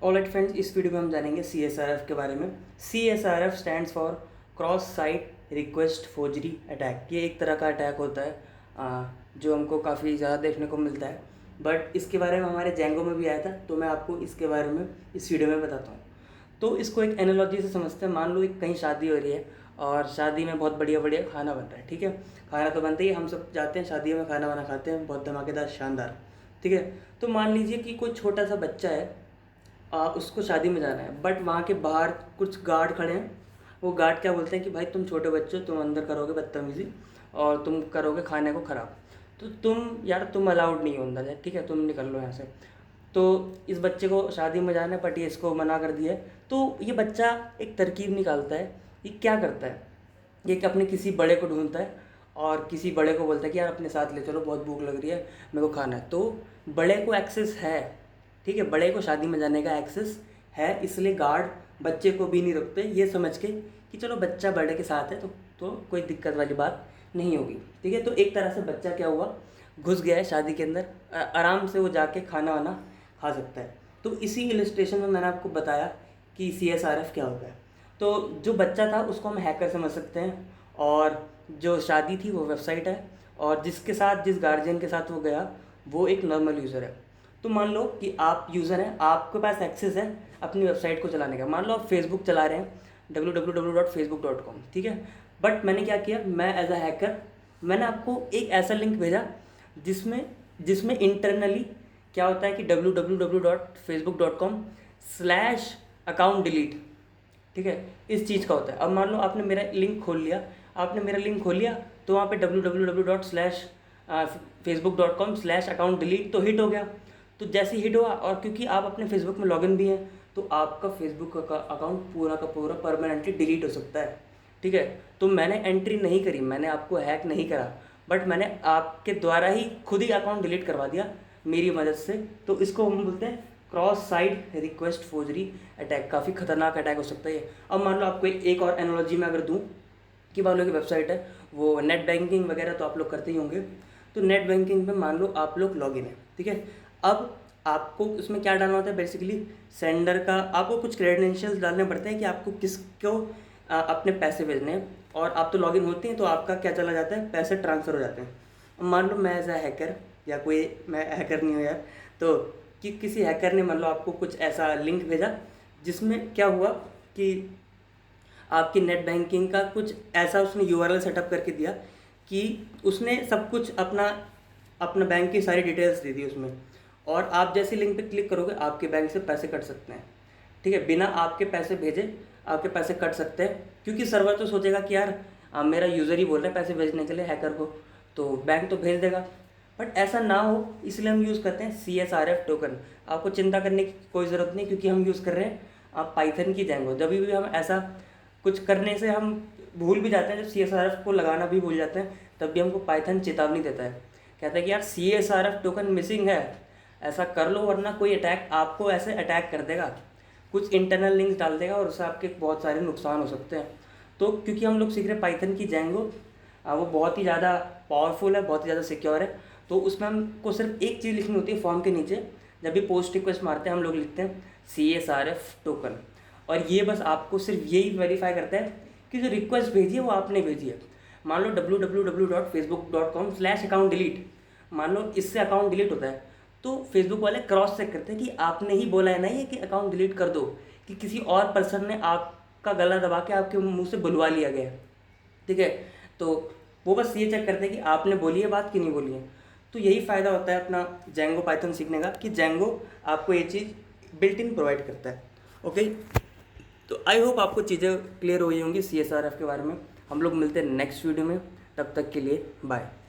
Alright friends, इस video में हम जानेंगे CSRF के बारे में। CSRF stands for cross site request forgery attack. ये एक तरह का अटैक होता है जो हमको काफ़ी ज़्यादा देखने को मिलता है, बट इसके बारे में हमारे जैंगो में भी आया था, तो मैं आपको इसके बारे में इस वीडियो में बताता हूँ। तो इसको एक एनालॉजी से समझते हैं। मान लो एक कहीं शादी हो रही है और शादी में बहुत बढ़िया बढ़िया खाना बन रहा है, ठीक है। खाना तो बनता ही है, हम सब जाते हैं शादियों में खाना वाना खाते हैं, बहुत धमाकेदार शानदार, ठीक है। तो मान लीजिए कि कोई छोटा सा बच्चा है, उसको शादी में जाना है, बट वहाँ के बाहर कुछ गार्ड खड़े हैं। वो गार्ड क्या बोलते हैं कि भाई तुम छोटे बच्चे हो, तुम अंदर करोगे बदतमीज़ी और तुम करोगे खाने को ख़राब, तो तुम अलाउड नहीं हो अंदर, ठीक है, तुम निकल लो यहाँ से। तो इस बच्चे को शादी में जाना है, बट ये इसको मना कर दिया है। तो ये बच्चा एक तरकीब निकालता है। ये क्या करता है, ये कि अपने किसी बड़े को ढूंढता है और किसी बड़े को बोलता है कि यार अपने साथ ले चलो, बहुत भूख लग रही है, मेरे को खाना है। तो बड़े को एक्सेस है, ठीक है, बड़े को शादी में जाने का एक्सेस है, इसलिए गार्ड बच्चे को भी नहीं रोकते, ये समझ के कि चलो बच्चा बड़े के साथ है तो कोई दिक्कत वाली बात नहीं होगी, ठीक है। तो एक तरह से बच्चा क्या हुआ, घुस गया है शादी के अंदर, आराम से वो जाके खाना वाना खा सकता है। तो इसी इलस्ट्रेशन में मैंने आपको बताया कि CSRF क्या होता है। तो जो बच्चा था उसको हम हैकर समझ सकते हैं, और जो शादी थी वो वेबसाइट है, और जिसके साथ जिस गार्जियन के साथ वो गया वो एक नॉर्मल यूज़र है। तो मान लो कि आप यूज़र हैं, आपके पास एक्सेस है अपनी वेबसाइट को चलाने का। मान लो आप फेसबुक चला रहे हैं, www.facebook.com, ठीक है। बट मैंने क्या किया, मैं एज अ हैकर मैंने आपको एक ऐसा लिंक भेजा जिसमें इंटरनली क्या होता है कि www.facebook.com/account delete, ठीक है, इस चीज़ का होता है। अब मान लो आपने मेरा लिंक खोल लिया, तो वहाँ पे www.facebook.com/account delete तो हिट हो गया। तो जैसे हिट हुआ, और क्योंकि आप अपने फेसबुक में लॉगिन भी हैं, तो आपका फेसबुक का अकाउंट पूरा का पूरा परमानेंटली डिलीट हो सकता है, ठीक है। तो मैंने एंट्री नहीं करी, मैंने आपको हैक नहीं करा, बट मैंने आपके द्वारा ही खुद ही अकाउंट डिलीट करवा दिया मेरी मदद से। तो इसको हम बोलते हैं cross site request forgery attack. काफ़ी खतरनाक अटैक हो सकता है ये। अब मान लो आपको एक और एनालॉजी में अगर दूँ कि मान लो कि वेबसाइट है, वो नेट बैंकिंग वगैरह तो आप लोग करते ही होंगे। तो नेट बैंकिंग पे मान लो आप लोग लॉगिन है, ठीक है। अब आपको उसमें क्या डालना होता है, बेसिकली सेंडर का आपको कुछ क्रेडेंशियल्स डालने पड़ते हैं कि आपको किसको अपने पैसे भेजने हैं, और आप तो लॉगिन होते हैं तो आपका क्या चला जाता है, पैसे ट्रांसफ़र हो जाते हैं। अब मान लो मैं एज अ हैकर, या कोई मैं हैकर नहीं हूँ यार, तो कि किसी हैकर ने मान लो आपको कुछ ऐसा लिंक भेजा जिसमें क्या हुआ कि आपकी नेट बैंकिंग का कुछ ऐसा उसने URL सेटअप करके दिया कि उसने सब कुछ अपना बैंक की सारी डिटेल्स दे दी उसमें, और आप जैसे लिंक पे क्लिक करोगे आपके बैंक से पैसे कट सकते हैं, ठीक है। बिना आपके पैसे भेजे आपके पैसे कट सकते हैं, क्योंकि सर्वर तो सोचेगा कि यार मेरा यूज़र ही बोल रहा है पैसे भेजने के लिए हैकर को, तो बैंक तो भेज देगा। बट ऐसा ना हो, इसलिए हम यूज़ करते हैं CSRF टोकन। आपको चिंता करने की कोई ज़रूरत नहीं, क्योंकि हम यूज़ कर रहे हैं पाइथन की जैंगो। जब भी हम ऐसा कुछ करने से हम भूल भी जाते हैं, जब CSRF को लगाना भी भूल जाते हैं, तब भी हमको पाइथन चेतावनी देता है, कहता है कि यार CSRF टोकन मिसिंग है, ऐसा कर लो वरना कोई अटैक आपको ऐसे अटैक कर देगा, कुछ इंटरनल लिंक्स डाल देगा और उससे आपके बहुत सारे नुकसान हो सकते हैं। तो क्योंकि हम लोग सीख रहे हैं पाइथन की जैंगो, वो बहुत ही ज़्यादा पावरफुल है, बहुत ही ज़्यादा सिक्योर है। तो उसमें हमको सिर्फ एक चीज़ लिखनी होती है फॉर्म के नीचे, जब भी पोस्ट रिक्वेस्ट मारते हैं हम लोग लिखते हैं CSRF टोकन, और ये बस आपको सिर्फ यही वेरीफाई करता है कि जो रिक्वेस्ट भेजी है वो आपने भेजी है। मान लो www.facebook.com/account delete, मान लो इससे अकाउंट डिलीट होता है, तो फेसबुक वाले क्रॉस चेक करते हैं कि आपने ही बोला है ना ये कि अकाउंट डिलीट कर दो, कि किसी और पर्सन ने आपका गला दबा के आपके मुंह से बुलवा लिया गया है, ठीक है। तो वो बस ये चेक करते हैं कि आपने बोली है बात कि नहीं बोली है। तो यही फ़ायदा होता है अपना जैंगो पाइथन सीखने का, कि जैंगो आपको ये चीज़ बिल्ट इन प्रोवाइड करता है। ओके, तो आई होप आपको चीज़ें क्लियर हो गई होंगी CSRF के बारे में। हम लोग मिलते हैं नेक्स्ट वीडियो में, तब तक के लिए बाय।